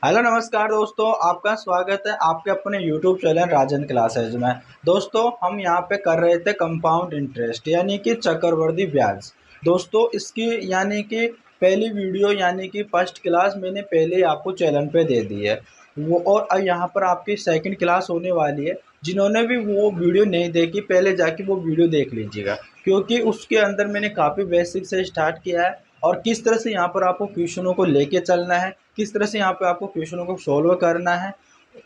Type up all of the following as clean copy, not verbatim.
Hello नमस्कार दोस्तों, आपका स्वागत है आपके अपने यूट्यूब चैनल राजन क्लासेज में। दोस्तों हम यहाँ पे कर रहे थे कंपाउंड इंटरेस्ट यानी कि चक्रवृद्धि ब्याज। दोस्तों इसकी यानी कि पहली वीडियो यानी कि फर्स्ट क्लास मैंने पहले ही आपको चैनल पे दे दी है वो, और अब यहाँ पर आपकी सेकंड क्लास होने वाली है। जिन्होंने भी वो वीडियो नहीं देखी पहले जाके वो वीडियो देख लीजिएगा, क्योंकि उसके अंदर मैंने काफ़ी बेसिक से स्टार्ट किया है और किस तरह से यहाँ पर आपको क्वेश्चनों को लेके चलना है, किस तरह से यहाँ पे आपको क्वेश्चनों को सॉल्व करना है।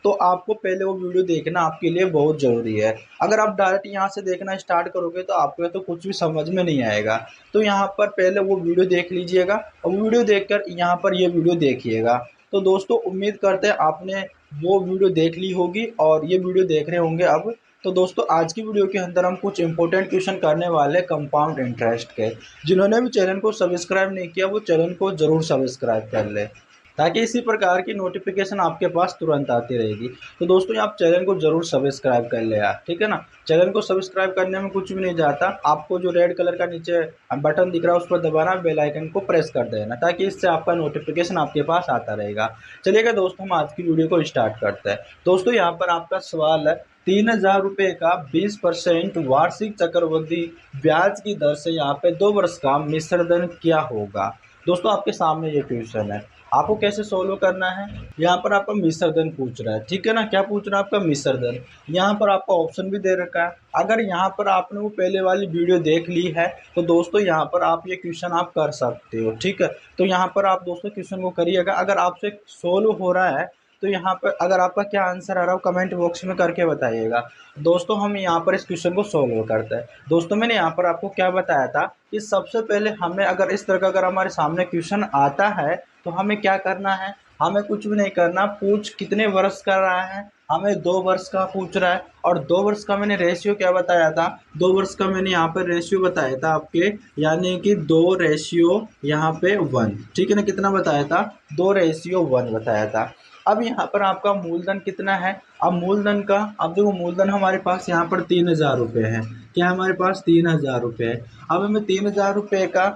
तो आपको पहले वो वीडियो देखना आपके लिए बहुत ज़रूरी है। अगर आप डायरेक्ट यहाँ से देखना स्टार्ट करोगे तो आपको तो कुछ भी समझ में नहीं आएगा। तो यहाँ पर पहले वो वीडियो देख लीजिएगा और वीडियो देखकर यहाँ पर ये वीडियो देखिएगा। तो दोस्तों उम्मीद करते हैं आपने वो वीडियो देख ली होगी और ये वीडियो देख रहे होंगे अब। तो दोस्तों आज की वीडियो के अंदर हम कुछ इंपॉर्टेंट क्वेश्चन करने वाले कंपाउंड इंटरेस्ट के। जिन्होंने भी चैनल को सब्सक्राइब नहीं किया वो चैनल को जरूर सब्सक्राइब कर ले, ताकि इसी प्रकार की नोटिफिकेशन आपके पास तुरंत आती रहेगी। तो दोस्तों आप चैनल को जरूर सब्सक्राइब कर ले यार, ठीक है ना। चैनल को सब्सक्राइब करने में कुछ भी नहीं जाता, आपको जो रेड कलर का नीचे बटन दिख रहा है उस पर दबाना, बेल आइकन को प्रेस कर देना, ताकि इससे आपका नोटिफिकेशन आपके पास आता रहेगा। चलिएगा दोस्तों हम आज की वीडियो को स्टार्ट करते हैं। दोस्तों यहाँ पर आपका सवाल है 3,000 रुपये का 20% वार्षिक चक्रवृद्धि ब्याज की दर से यहाँ पे 2 वर्ष का मिश्र धन क्या होगा। दोस्तों आपके सामने ये क्वेश्चन है, आपको कैसे सोल्व करना है। यहाँ पर आपका मिश्र धन पूछ रहा है, ठीक है ना। क्या पूछ रहा है आपका मिश्र धन। यहाँ पर आपका ऑप्शन भी दे रखा है। अगर यहाँ पर आपने वो पहले वाली वीडियो देख ली है तो दोस्तों यहाँ पर आप ये क्वेश्चन आप कर सकते हो, ठीक है। तो यहाँ पर आप दोस्तों क्वेश्चन को करिएगा। अगर आपसे सोल्व हो रहा है तो यहाँ पर अगर आपका क्या आंसर आ रहा है कमेंट बॉक्स में करके बताइएगा। दोस्तों हम यहाँ पर इस क्वेश्चन को सोल्व करते हैं। दोस्तों मैंने यहाँ पर आपको क्या बताया था कि सबसे पहले हमें अगर इस तरह का अगर हमारे सामने क्वेश्चन आता है तो हमें क्या करना है, हमें कुछ भी नहीं करना। पूछ कितने वर्ष का रहा है, हमें 2 वर्ष का पूछ रहा है। और 2 वर्ष का मैंने रेशियो क्या बताया था, 2 वर्ष का मैंने यहाँ पर रेशियो बताया था आपके, यानी कि 2 रेशियो यहाँ पे 1, ठीक है ना। कितना बताया था, 2:1 बताया था। अब यहाँ पर आपका मूलधन कितना है। अब मूलधन का अब देखो, मूलधन हमारे पास यहाँ पर 3,000 रुपये है। क्या हमारे पास 3,000 रुपये है। अब हमें 3,000 रुपये का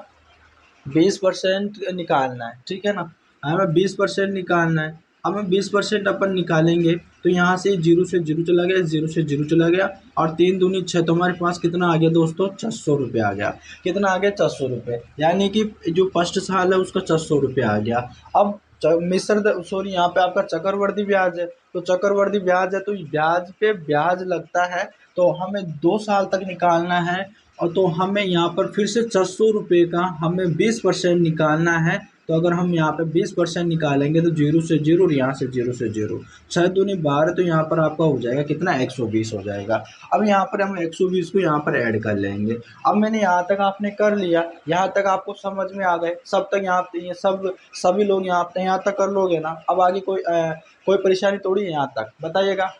20% निकालना है, ठीक है ना। हमें 20% निकालना है। अब हम 20% अपन निकालेंगे तो यहाँ से जीरो से जीरो चला गया, जीरो से जीरो चला गया, और 3 दूनी 6, तो हमारे पास कितना आ गया दोस्तों, 600 रुपये आ गया। कितना आ गया, 600 रुपये, यानी कि जो फर्स्ट साल है उसका 600 रुपये आ गया। अब सॉरी यहाँ पे आपका चक्रवृद्धि ब्याज है, तो चक्रवृद्धि ब्याज है तो ब्याज पे ब्याज लगता है। तो हमें 2 साल तक निकालना है, और तो हमें यहाँ पर फिर से 600 रुपये का हमें 20% निकालना है। तो अगर हम यहाँ पे 20% निकालेंगे तो जीरो से जीरो और यहाँ से जीरो से जीरो, 6 दूनी 12, तो यहाँ पर आपका हो जाएगा कितना, 120 हो जाएगा। अब यहाँ पर हम 120 को यहाँ पर ऐड कर लेंगे। अब मैंने यहाँ तक आपने कर लिया, यहाँ तक आपको समझ में आ गए सब तक, यहाँ ये सभी लोग यहाँ तक कर लोगे ना। अब आगे कोई परेशानी थोड़ी है, यहाँ तक बताइएगा।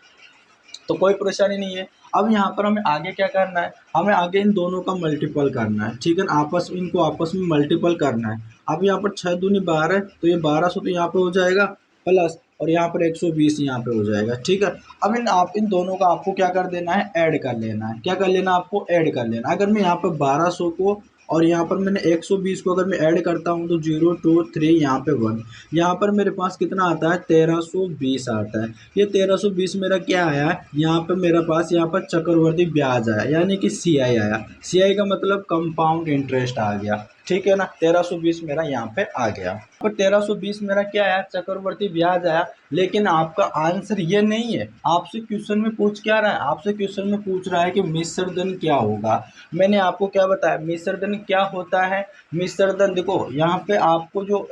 तो कोई परेशानी नहीं है। अब यहाँ पर हमें आगे क्या करना है, हमें आगे इन दोनों का मल्टीपल करना है, ठीक है ना। इनको आपस में मल्टीपल करना है। अब यहाँ पर 6 दूनी 12, तो ये 1200 तो यहाँ पे हो जाएगा प्लस, और यहाँ पर 120 यहाँ पे हो जाएगा, ठीक है। अब इन दोनों का आपको क्या कर देना है, ऐड कर लेना है। क्या कर लेना, आपको ऐड कर लेना। अगर मैं यहाँ पर 1200 को और यहाँ पर मैंने 120 को अगर मैं ऐड करता हूँ तो 0 2 3 यहाँ पे 1, यहाँ पर मेरे पास कितना आता है, 1320 आता है। ये 1320 मेरा क्या आया है, यहाँ पे मेरे पास यहाँ पर चक्रवृद्धि ब्याज आया, यानी कि सीआई आया। सीआई का मतलब कंपाउंड इंटरेस्ट आ गया, ठीक है ना। 1320 मेरा यहाँ पे आ गया। और 1320 मेरा क्या आया, चक्रवृद्धि ब्याज आया। लेकिन आपका आंसर ये नहीं है। आपसे क्वेश्चन में पूछ क्या रहा है, आपसे क्वेश्चन में पूछ रहा है कि मिश्र धन क्या होगा। मैंने आपको क्या बताया, मिश्र धन क्या होता है। मिश्र धन देखो, यहाँ पे आपको जो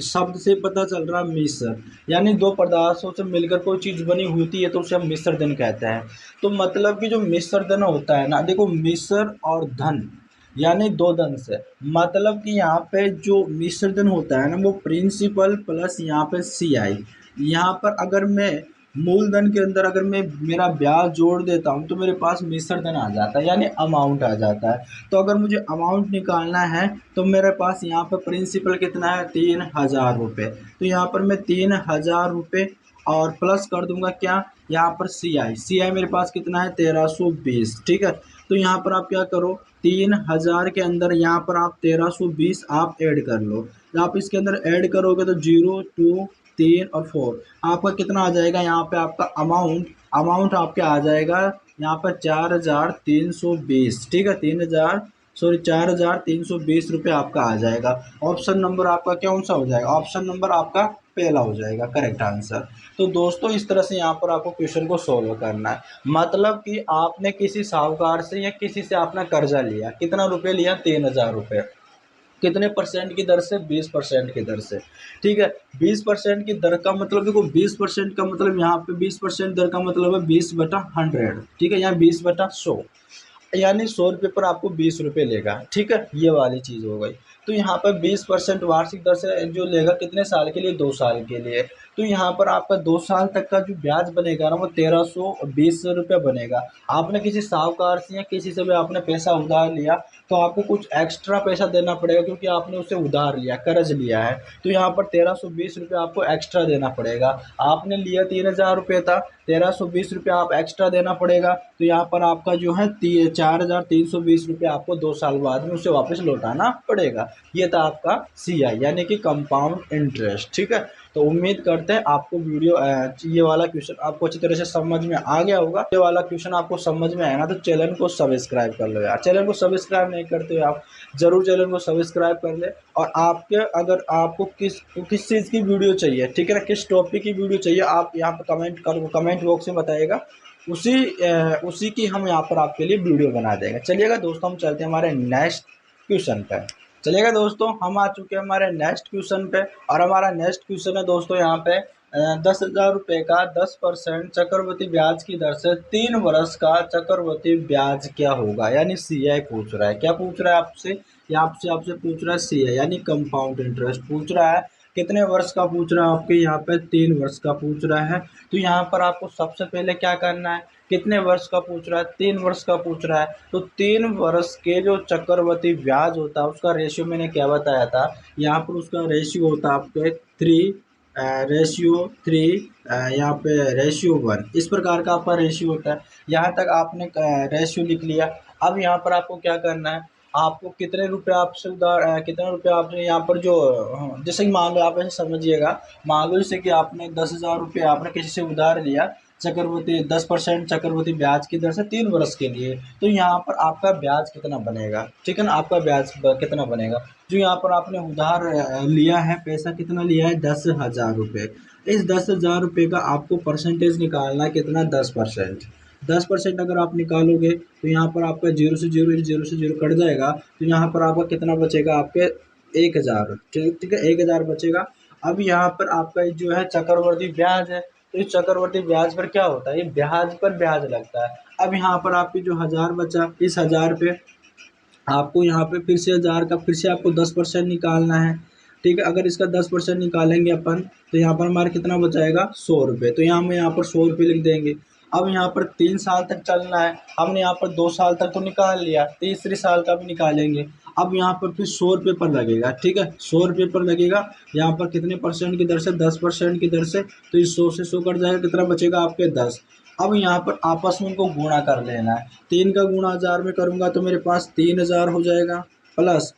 शब्द से पता चल रहा है मिश्र, यानी दो पदार्थों से मिलकर कोई चीज़ बनी होती है तो उसे हम मिश्र धन कहते हैं। तो मतलब कि जो मिश्र धन होता है ना, देखो मिश्र और धन यानी 2 धन से, मतलब कि यहाँ पे जो मिश्र धन होता है ना वो प्रिंसिपल प्लस यहाँ पे सीआई। यहाँ पर अगर मैं मूलधन के अंदर अगर मैं मेरा ब्याज जोड़ देता हूँ तो मेरे पास मिश्र धन आ जाता है, यानी अमाउंट आ जाता है। तो अगर मुझे अमाउंट निकालना है तो मेरे पास यहाँ पर प्रिंसिपल कितना है, 3,000 रुपये। तो यहाँ पर मैं 3,000 रुपये और प्लस कर दूंगा क्या, यहाँ पर सीआई मेरे पास कितना है, 1320, ठीक है। तो यहाँ पर आप क्या करो, 3,000 के अंदर यहाँ पर आप 1320 आप ऐड कर लो। आप इसके अंदर ऐड करोगे तो 0 2 3 और 4 आपका कितना आ जाएगा यहाँ पे आपका अमाउंट अमाउंट आपके आ जाएगा यहाँ पर 4,320, ठीक है, 4,320 रुपये आपका आ जाएगा। ऑप्शन नंबर आपका कौन सा हो जाएगा? ऑप्शन नंबर आपका पहला हो जाएगा करेक्ट आंसर। तो दोस्तों इस तरह से यहाँ पर आपको क्वेश्चन को सोल्व करना है। मतलब कि आपने किसी साहूकार से या किसी से आपने कर्जा लिया, कितना रुपए लिया? 3,000 रुपये। कितने परसेंट की दर से? 20% की दर से, ठीक है। 20% की दर का मतलब देखो, 20% का मतलब यहाँ पे 20% दर का मतलब है 20/100, ठीक है, यहाँ 20/100, यानी 100 रुपये पर आपको 20 रुपये लेगा, ठीक है, ये वाली चीज़ हो गई। तो यहाँ पर 20% वार्षिक दर से जो लेगा, कितने साल के लिए? 2 साल के लिए। तो यहाँ पर आपका 2 साल तक का जो ब्याज बनेगा ना, वो 1,320 रुपये बनेगा। आपने किसी साहूकार से या किसी से भी आपने पैसा उधार लिया, तो आपको कुछ एक्स्ट्रा पैसा देना पड़ेगा, क्योंकि आपने उसे उधार लिया, कर्ज लिया है। तो यहाँ पर 1,320 रुपये आपको एक्स्ट्रा देना पड़ेगा। आपने लिया 3,000 रुपये था, 1,320 रुपये आप एक्स्ट्रा देना पड़ेगा। तो यहाँ पर आपका जो है 4,320 रुपये आपको 2 साल बाद में उसे वापस लौटाना पड़ेगा। ये था आपका CI यानी कि कंपाउंड इंटरेस्ट, ठीक है। तो उम्मीद करते हैं आपको वीडियो ये वाला क्वेश्चन आपको अच्छी तरह से समझ में आ गया होगा। ये वाला क्वेश्चन आपको समझ में आया ना, तो चैनल को सब्सक्राइब कर लो यार। चैनल को सब्सक्राइब नहीं करते हो आप, जरूर चैनल को सब्सक्राइब कर ले। और आपके अगर आपको किस चीज़ की वीडियो चाहिए, ठीक है ना, किस टॉपिक की वीडियो चाहिए, आप यहाँ पर कमेंट बॉक्स में बताइएगा। उसी की हम यहाँ पर आपके लिए वीडियो बना देंगे। चलिएगा दोस्तों, हम चलते हैं हमारे नेक्स्ट क्वेश्चन पे। चलिएगा दोस्तों, हम आ चुके हैं हमारे नेक्स्ट क्वेश्चन पे। और हमारा नेक्स्ट क्वेश्चन है दोस्तों यहाँ पे 10,000 रुपये का 10% चक्रवृद्धि ब्याज की दर से 3 वर्ष का चक्रवृद्धि ब्याज क्या होगा? यानी CI पूछ रहा है। क्या पूछ रहा है आपसे? या आपसे आपसे पूछ रहा है CI यानी कंपाउंड इंटरेस्ट पूछ रहा है। कितने वर्ष का पूछ रहा है? आपके यहाँ पे 3 वर्ष का पूछ रहा है। तो यहाँ पर आपको सबसे पहले क्या करना है? कितने वर्ष का पूछ रहा है? 3 वर्ष का पूछ रहा है। तो 3 वर्ष के जो चक्रवृद्धि ब्याज होता है उसका रेशियो मैंने क्या बताया था? यहाँ पर उसका रेशियो होता है आपके 3:3, यहाँ पे रेशियो 1, इस प्रकार का आपका रेशियो होता है। यहाँ तक आपने रेशियो लिख लिया। अब यहाँ पर आपको क्या करना है? आपको कितने रुपए आपसे कितने रुपए आपने यहाँ पर जो जैसे कि मान लो, आप ऐसे समझिएगा, मान लो जैसे कि आपने 10,000 रुपये आपने किसी से उधार लिया, चक्रवृद्धि 10% चक्रवृद्धि ब्याज की दर से 3 वर्ष के लिए। तो यहाँ पर आपका ब्याज कितना बनेगा, ठीक है ना, आपका ब्याज कितना बनेगा? जो यहाँ पर आपने उधार लिया है, पैसा कितना लिया है? 10,000 रुपये। इस 10,000 रुपये का आपको परसेंटेज निकालना है, कितना? 10%। 10% अगर आप निकालोगे तो यहाँ पर आपका 0 से 0 कट जाएगा। तो यहाँ पर आपका कितना बचेगा? आपके 1,000, ठीक है, 1,000 बचेगा। अब यहाँ पर आपका जो है चक्रवृद्धि ब्याज है, तो इस चक्रवृद्धि ब्याज पर क्या होता है? ये ब्याज पर ब्याज लगता है। अब यहाँ पर आपकी जो 1,000 बचा, इस 1,000 पे आपको यहाँ पे फिर से 1,000 का फिर से आपको 10% निकालना है, ठीक है। अगर इसका 10% निकालेंगे अपन, तो यहाँ पर हमारा कितना बचाएगा? 100 रुपये। तो यहाँ पर 100 रुपये लिख देंगे। अब यहाँ पर 3 साल तक चलना है। हमने यहाँ पर 2 साल तक तो निकाल लिया, तीसरे साल का भी निकालेंगे। अब यहाँ पर फिर 100 रुपये पर लगेगा, ठीक है, 100 रुपये पर लगेगा। यहाँ पर कितने परसेंट की दर से? 10% की दर से। तो इस 100 से 100 कट जाएगा, कितना बचेगा? आपके 10। अब यहाँ पर आपस में इनको गुणा कर लेना है। 3 का गुणा 1,000 में करूँगा तो मेरे पास 3,000 हो जाएगा, प्लस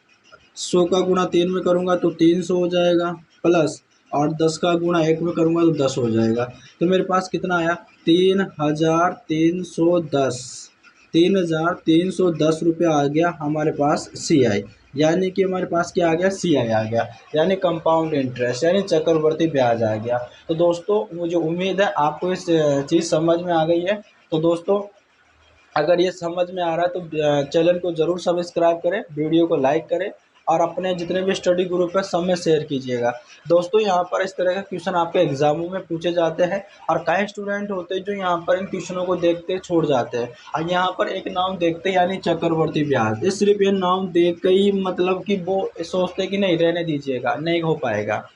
100 का गुणा 3 में करूँगा तो 300 हो जाएगा, प्लस और 10 का गुणा 1 में करूँगा तो 10 हो जाएगा। तो मेरे पास कितना आया? 3,310, 3,310 रुपये आ गया हमारे पास CI। यानी कि हमारे पास क्या आ गया? CI आ गया, यानी कंपाउंड इंटरेस्ट यानी चक्रवर्ती ब्याज आ गया। तो दोस्तों मुझे उम्मीद है आपको इस चीज़ समझ में आ गई है। तो दोस्तों अगर ये समझ में आ रहा है तो चैनल को ज़रूर सब्सक्राइब करें, वीडियो को लाइक करें और अपने जितने भी स्टडी ग्रुप है सब में शेयर कीजिएगा। दोस्तों यहाँ पर इस तरह के क्वेश्चन आपके एग्जामों में पूछे जाते हैं और कई स्टूडेंट होते हैं जो यहाँ पर इन क्वेश्चनों को देखते छोड़ जाते हैं और यहाँ पर एक नाम देखते हैं यानी चक्रवर्ती ब्याज। ये सिर्फ ये नाम देख के ही मतलब कि वो सोचते हैं कि नहीं रहने दीजिएगा, नहीं हो पाएगा।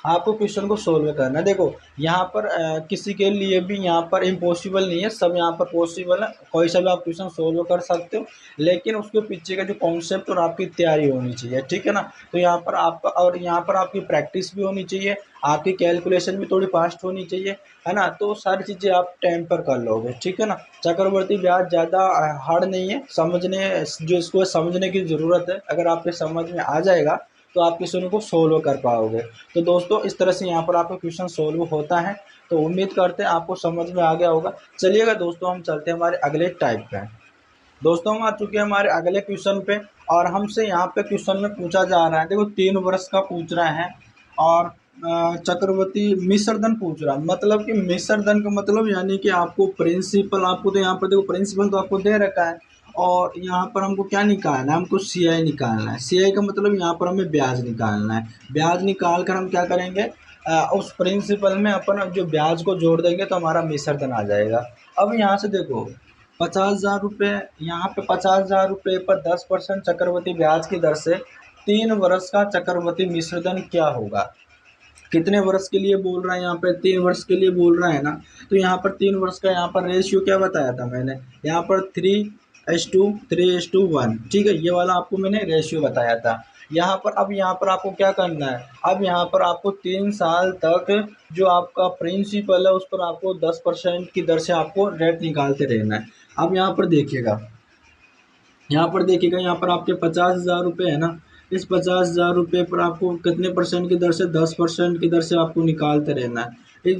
आपको क्वेश्चन को सोल्व करना है। देखो यहाँ पर किसी के लिए भी यहाँ पर इम्पॉसिबल नहीं है, सब यहाँ पर पॉसिबल है। कोई सा भी आप क्वेश्चन सोल्व कर सकते हो, लेकिन उसके पीछे का जो कॉन्सेप्ट और आपकी तैयारी होनी चाहिए, ठीक है ना। तो यहाँ पर आपका और यहाँ पर आपकी प्रैक्टिस भी होनी चाहिए, आपकी कैलकुलेशन भी थोड़ी फास्ट होनी चाहिए, है ना। तो सारी चीज़ें आप टाइम पर कर लोगे, ठीक है ना। चक्रवर्ती ब्याज ज़्यादा हार्ड नहीं है समझने, जो इसको समझने की ज़रूरत है, अगर आपके समझ में आ जाएगा तो आप क्वेश्चन को सोल्व कर पाओगे। तो दोस्तों इस तरह से यहाँ पर आपका क्वेश्चन सोल्व होता है। तो उम्मीद करते हैं आपको समझ में आ गया होगा। चलिएगा दोस्तों हम चलते हैं हमारे अगले टाइप पे। दोस्तों हम आ चुके हैं हमारे अगले क्वेश्चन पे, और हमसे यहाँ पे क्वेश्चन में पूछा जा रहा है, देखो 3 वर्ष का पूछ रहा है, और चक्रवर्ती मिश्र धन पूछ रहा है। मतलब कि मिश्र धन का मतलब यानी कि आपको प्रिंसिपल, आपको तो यहाँ पर देखो प्रिंसिपल तो आपको दे रखा है, और यहाँ पर हमको क्या निकालना है, हमको CI निकालना है। CI का मतलब यहाँ पर हमें ब्याज निकालना है। ब्याज निकाल कर हम क्या करेंगे, उस प्रिंसिपल में अपन जो ब्याज को जोड़ देंगे तो हमारा मिश्र धन आ जाएगा। अब यहाँ से देखो 50,000 रुपये, यहाँ पे 50,000 रुपये पर 10% चक्रवृद्धि ब्याज की दर से 3 वर्ष का चक्रवृद्धि मिश्र धन क्या होगा। कितने वर्ष के लिए बोल रहा है, यहाँ पे 3 वर्ष के लिए बोल रहा है ना। तो यहाँ पर 3 वर्ष का यहाँ पर रेशियो क्या बताया था मैंने, यहाँ पर 3:3:1, ठीक है, ये वाला आपको मैंने रेशियो बताया था। यहाँ पर अब यहाँ पर आपको क्या करना है, अब यहाँ पर आपको 3 साल तक जो आपका प्रिंसिपल है उस पर आपको 10% की दर से आपको रेट निकालते रहना है। अब यहाँ पर देखिएगा, यहाँ पर आपके 50,000 रुपये है ना, इस 50,000 रुपये पर आपको कितने परसेंट की दर से, 10% की दर से आपको निकालते रहना है। एक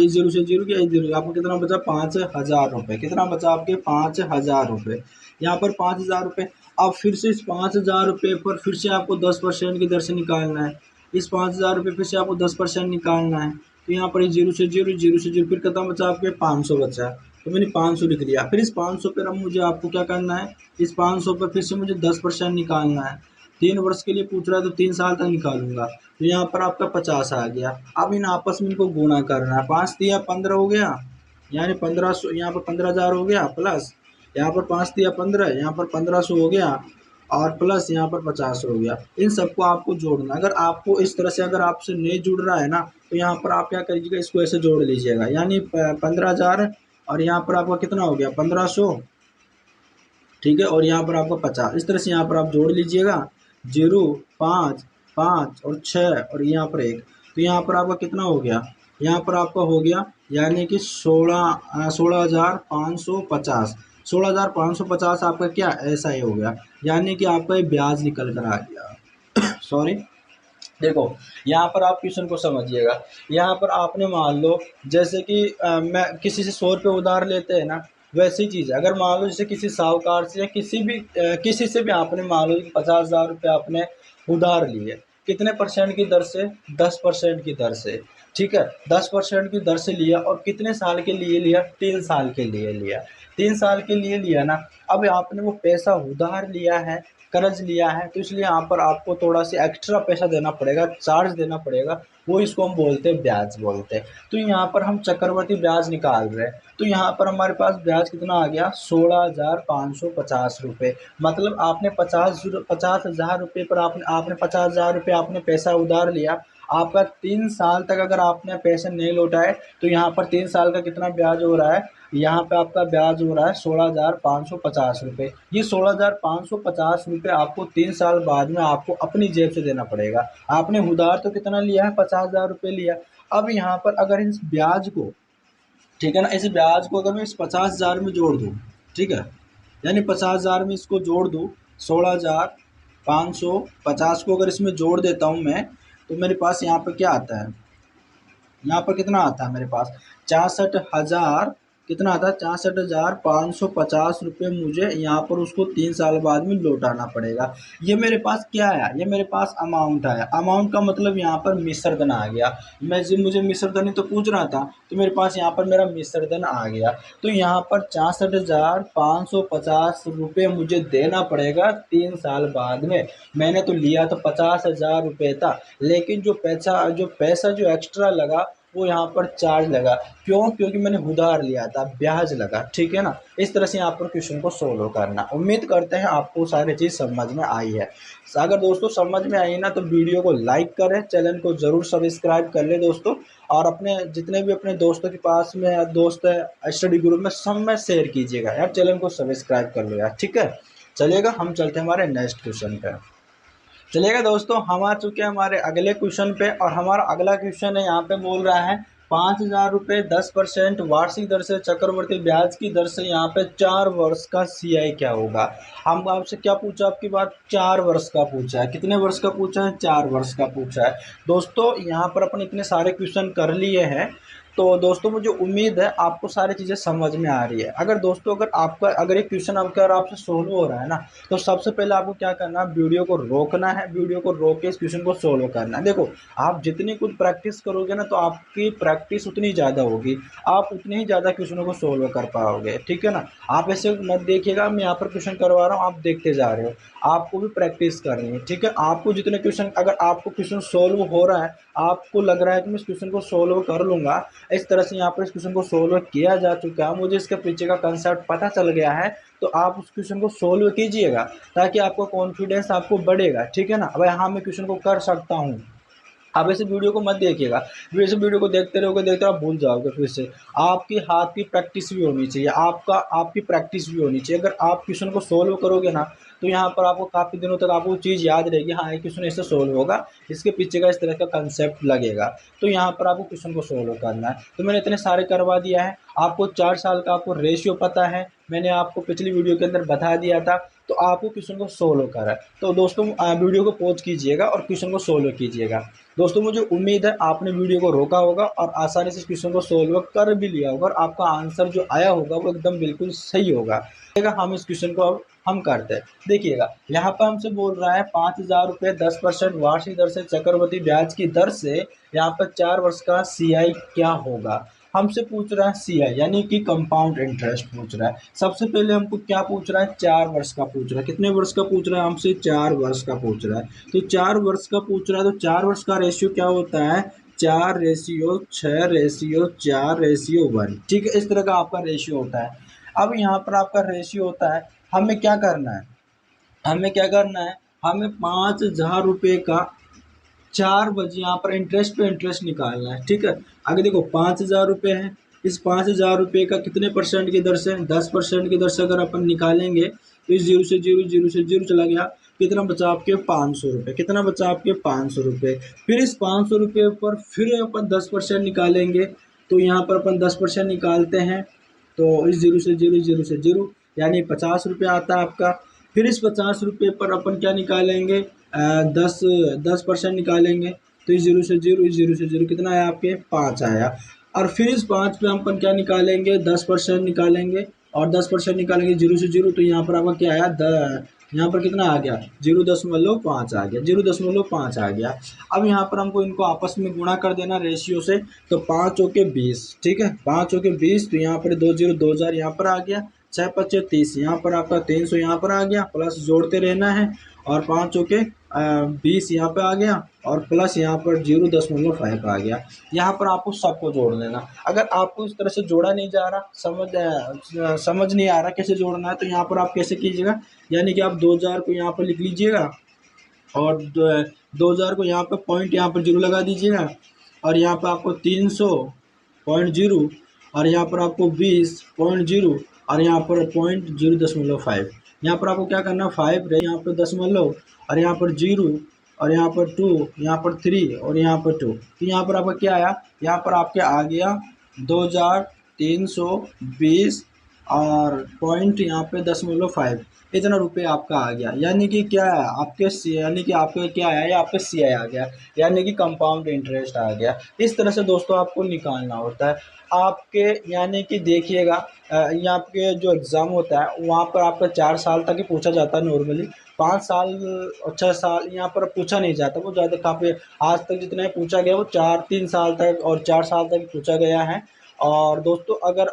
जीरो से जीरो क्या, एक जीरो, आपको कितना बचा, 5,000 रुपये। कितना बचा आपके, 5,000 रुपये। यहाँ पर 5,000 रुपये। अब फिर से इस 5,000 रुपये पर फिर से आपको 10% की दर से निकालना है। इस 5,000 रुपये फिर से आपको 10% निकालना है। तो यहाँ पर जीरो से जीरो, जीरो से जीरो, फिर कितना बचा आपके, 500 बचा। तो मैंने 500 लिख लिया। फिर इस 500 पर अब मुझे आपको क्या करना है, इस 500 पर फिर से मुझे 10% निकालना है। 3 वर्ष के लिए पूछ रहा है तो 3 साल तक निकालूंगा। तो यहाँ पर आपका 50 आ गया। अब इन आपस में इनको गुणा करना है, 5×3=15 हो गया, यानी 1500, यहाँ पर 15,000 हो गया, प्लस यहाँ पर 5×3=15, यहाँ पर 1500 हो गया, और प्लस यहाँ पर 50 हो गया। इन सबको आपको जोड़ना। अगर आपको इस तरह से अगर आपसे नहीं जुड़ रहा है ना, तो यहाँ पर आप क्या करिएगा, इसको ऐसे जोड़ लीजिएगा, यानी 15,000, और यहाँ पर आपका कितना हो गया, 1500, ठीक है, और यहाँ पर आपका 50। इस तरह से यहाँ पर आप जोड़ लीजिएगा, 0, 5, 5 और 6 और यहाँ पर 1। तो यहाँ पर आपका कितना हो गया, यहाँ पर आपका हो गया यानी कि 16,550। 16,550 आपका क्या, ऐसा ही हो गया, यानी कि आपका ये ब्याज निकल कर आ गया। सॉरी, देखो यहाँ पर आप क्वेश्चन को समझिएगा। यहाँ पर आपने मान लो जैसे कि मैं किसी से 100 रुपये उधार लेते हैं ना, वैसी चीज़ है। अगर मान लो जैसे किसी साहूकार से या किसी से भी आपने मान लो कि 50,000 रुपये आपने उधार लिए, कितने परसेंट की दर से, 10% की दर से, ठीक है, 10% की दर से लिया, और कितने साल के लिए लिया, 3 साल के लिए लिया। 3 साल के लिए लिया ना। अब आपने वो पैसा उधार लिया है, कर्ज लिया है, तो इसलिए यहाँ पर आपको थोड़ा सा एक्स्ट्रा पैसा देना पड़ेगा, चार्ज देना पड़ेगा, वो इसको हम बोलते हैं ब्याज बोलते हैं। तो यहाँ पर हम चक्रवर्ती ब्याज निकाल रहे हैं, तो यहाँ पर हमारे पास ब्याज कितना आ गया, 16,550 रुपये। मतलब आपने 50,000 रुपये पर आपने 50,000 रुपये आपने पैसा उधार लिया। आपका 3 साल तक अगर आपने पैसे नहीं लौटाए, तो यहाँ पर 3 साल का कितना ब्याज हो रहा है, यहाँ पे आपका ब्याज हो रहा है 16,550 रुपये। ये 16,550 रुपये आपको 3 साल बाद में आपको अपनी जेब से देना पड़ेगा। आपने उधार तो कितना लिया है, 50,000 रुपये लिया। अब यहाँ पर अगर इस ब्याज को, ठीक है ना, इस ब्याज को अगर मैं इस 50,000 में जोड़ दूँ, ठीक है, यानी 50,000 में इसको जोड़ दूँ, 16,550 को अगर इसमें जोड़ देता हूँ मैं, तो मेरे पास यहाँ पर क्या आता है, यहाँ पर कितना आता है मेरे पास, 64,000, कितना आता है, 64,550 रुपये मुझे यहाँ पर उसको 3 साल बाद में लौटाना पड़ेगा। ये मेरे पास क्या आया, ये मेरे पास अमाउंट आया। अमाउंट का मतलब यहाँ पर मिश्र धन आ गया। मुझे मिश्र धन ही तो पूछ रहा था, तो मेरे पास यहाँ पर मेरा मिश्र धन आ गया। तो यहाँ पर 64,550 रुपये मुझे देना पड़ेगा 3 साल बाद में। मैंने तो लिया तो 50,000 रुपये था, लेकिन जो पैसा जो एक्स्ट्रा लगा वो यहाँ पर चार्ज लगा। क्यों, क्योंकि मैंने उधार लिया था, ब्याज लगा, ठीक है ना। इस तरह से यहाँ पर क्वेश्चन को सोल्व करना। उम्मीद करते हैं आपको सारी चीज़ समझ में आई है। अगर दोस्तों समझ में आई ना, तो वीडियो को लाइक करें, चैनल को ज़रूर सब्सक्राइब कर ले दोस्तों, और अपने जितने भी अपने दोस्तों के पास में दोस्त है स्टडी ग्रुप में, सब में शेयर कीजिएगा यार, चैनल को सब्सक्राइब कर लो यार, ठीक है। चलिएगा हम चलते हैं हमारे नेक्स्ट क्वेश्चन पे। चलिएगा दोस्तों हम आ चुके हैं हमारे अगले क्वेश्चन पे, और हमारा अगला क्वेश्चन है यहाँ पे बोल रहा है ₹5000 10% वार्षिक दर से चक्रवर्ती ब्याज की दर से यहाँ पे 4 वर्ष का CI क्या होगा। हम आपसे क्या पूछा, आपकी बात 4 वर्ष का पूछा है। कितने वर्ष का पूछा है? 4 वर्ष का पूछा है। दोस्तों यहाँ पर अपन इतने सारे क्वेश्चन कर लिए हैं, तो दोस्तों मुझे उम्मीद है आपको सारी चीज़ें समझ में आ रही है। अगर दोस्तों अगर एक क्वेश्चन आपसे सोल्व हो रहा है ना, तो सबसे पहले आपको क्या करना है, वीडियो को रोकना है, वीडियो को रोक के इस क्वेश्चन को सोल्व करना है। देखो, आप जितनी कुछ प्रैक्टिस करोगे ना, तो आपकी प्रैक्टिस उतनी ज़्यादा होगी, आप उतनी ही ज़्यादा क्वेश्चनों को सोल्व कर पाओगे, ठीक है ना। आप ऐसे मत देखिएगा मैं यहाँ पर क्वेश्चन करवा रहा हूँ, आप देखते जा रहे हो, आपको भी प्रैक्टिस करनी है, ठीक है। आपको जितने क्वेश्चन, अगर आपको क्वेश्चन सोल्व हो रहा है, आपको लग रहा है कि मैं इस क्वेश्चन को सोल्व कर लूँगा, इस तरह से यहाँ पर इस क्वेश्चन को सोल्व किया जा चुका है, मुझे इसके पीछे का कंसेप्ट पता चल गया है, तो आप उस क्वेश्चन को सोल्व कीजिएगा, ताकि आपको कॉन्फिडेंस आपको बढ़ेगा, ठीक है ना। अब हाँ, मैं क्वेश्चन को कर सकता हूँ। आप ऐसे वीडियो को मत देखिएगा, वैसे वीडियो को देखते रहोगे, देखते आप भूल जाओगे। फिर से आपकी हाथ की प्रैक्टिस भी होनी चाहिए, आपकी प्रैक्टिस भी होनी चाहिए। अगर आप क्वेश्चन को सोल्व करोगे ना, तो यहाँ पर आपको काफ़ी दिनों तक आपको चीज़ याद रहेगी, हाँ ये क्वेश्चन ऐसे सोल्व होगा, इसके पीछे का इस तरह का कंसेप्ट लगेगा। तो यहाँ पर आपको क्वेश्चन को सोल्व करना है। तो मैंने इतने सारे करवा दिया है। आपको 4 साल का आपको रेशियो पता है, मैंने आपको पिछली वीडियो के अंदर बता दिया था। तो आपको क्वेश्चन को सोल्व करा है। तो दोस्तों वीडियो को पॉज कीजिएगा और क्वेश्चन को सोल्व कीजिएगा। दोस्तों मुझे उम्मीद है आपने वीडियो को रोका होगा और आसानी से इस क्वेश्चन को सोल्व कर भी लिया होगा, और आपका आंसर जो आया होगा वो एकदम बिल्कुल सही होगा। हम इस क्वेश्चन को अब हम करते हैं। देखिएगा, यहाँ पर हमसे बोल रहा है ₹5000 10% वार्षिक दर से चक्रवृद्धि ब्याज की दर से यहाँ पर 4 वर्ष का CI क्या होगा। हमसे पूछ रहा है CI यानी कि कंपाउंड इंटरेस्ट पूछ रहा है। सबसे पहले हमको क्या पूछ रहा है, 4 वर्ष का पूछ रहा है। कितने वर्ष का पूछ रहा है हमसे? 4 वर्ष का पूछ रहा है। तो 4 वर्ष का पूछ रहा है, तो 4 वर्ष का रेशियो क्या होता है? 4:6:4:1, ठीक है। इस तरह का आपका रेशियो होता है। अब यहाँ पर आपका रेशियो होता है, हमें क्या करना है, हमें ₹5000 का 4 बजे यहाँ पर इंटरेस्ट पे इंटरेस्ट निकालना है, ठीक है। आगे देखो, ₹5000 है, इस ₹5000 का कितने परसेंट की दर से? 10% की दर से अगर अपन निकालेंगे, तो इस जीरो से जीरो चला गया, कितना बचा आपके? ₹500। कितना बचा आपके? ₹500। फिर इस ₹500 पर फिर अपन 10% निकालेंगे, तो यहाँ पर अपन 10% निकालते हैं, तो इस जीरो से जीरो यानी ₹50 आता है आपका। फिर इस ₹50 पर अपन क्या निकालेंगे? 10% निकालेंगे, तो इस जीरो से जीरो कितना आया आपके? 5 आया। और फिर इस 5 पे हम अपन क्या निकालेंगे? 10% निकालेंगे, और 10% निकालेंगे जीरो से जीरो, तो यहाँ पर आपका क्या आया? यहाँ पर कितना आ गया? 0.5 आ गया, 0.5 आ गया। अब यहाँ पर हमको इनको आपस में गुणा कर देना रेशियो से, तो 5 चौके 20, ठीक है, 5 चौके 20, तो यहाँ पर 2000 यहाँ पर आ गया, 6×5 30, यहाँ पर आपका 300 यहाँ पर आ गया, प्लस जोड़ते रहना है, और 5 चौके 20 यहाँ पे आ गया, और प्लस यहाँ पर 0.5 आ गया। यहाँ पर आपको सबको जोड़ लेना। अगर आपको इस तरह से जोड़ा नहीं जा रहा, समझ नहीं आ रहा कैसे जोड़ना है, तो यहाँ पर आप कैसे कीजिएगा, यानी कि आप 2000 को यहाँ पर लिख लीजिएगा, और 2000 को यहाँ पर पॉइंट यहाँ पर जीरो लगा दीजिएगा, और यहाँ पर आपको 300.0, और यहाँ पर आपको 20.0, और यहाँ पर 0.5। यहाँ पर आपको क्या करना, 5 रहे यहाँ पर दशमलव, और यहाँ पर 0, और यहाँ पर 2, यहाँ पर 3, और यहाँ पर 2। तो यहाँ पर आपका क्या आया? यहाँ पर आपके आ गया 2320, और पॉइंट यहाँ पे 0.5, इतना रुपये आपका आ गया। यानी कि क्या है यानी कि आपका क्या आया? या आपका CI आ गया, यानी कि कंपाउंड इंटरेस्ट आ गया। इस तरह से दोस्तों आपको निकालना होता है आपके, यानी कि देखिएगा, यहाँ पे जो एग्ज़ाम होता है वहाँ पर आपका 4 साल तक ही पूछा जाता है नॉर्मली। 5 साल और 6 साल यहाँ पर पूछा नहीं जाता, वो ज़्यादा काफ़ी आज तक जितना पूछा गया वो 3 साल तक और 4 साल तक पूछा गया है। और दोस्तों अगर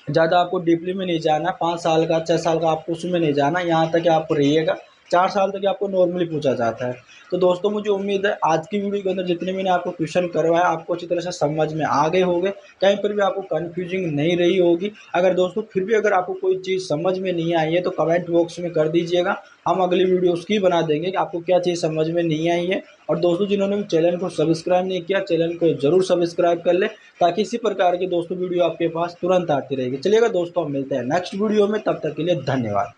ज़्यादा आपको डीपली में नहीं जाना, 5 साल का 6 साल का आपको उसमें नहीं जाना, यहाँ तक आप रहिएगा, 4 साल तक आपको नॉर्मली पूछा जाता है। तो दोस्तों मुझे उम्मीद है आज की वीडियो के अंदर जितने मैंने आपको क्वेश्चन करवाया आपको अच्छी तरह से समझ में आ गए होंगे, कहीं पर भी आपको कन्फ्यूजिंग नहीं रही होगी। अगर दोस्तों फिर भी अगर आपको कोई चीज़ समझ में नहीं आई है तो कमेंट बॉक्स में कर दीजिएगा, हम अगली वीडियो उसकी बना देंगे कि आपको क्या चीज़ समझ में नहीं आई है। और दोस्तों जिन्होंने चैनल को सब्सक्राइब नहीं किया, चैनल को ज़रूर सब्सक्राइब कर ले, ताकि इसी प्रकार की दोस्तों वीडियो आपके पास तुरंत आती रहेगी। चलिएगा दोस्तों, हम मिलते हैं नेक्स्ट वीडियो में, तब तक के लिए धन्यवाद।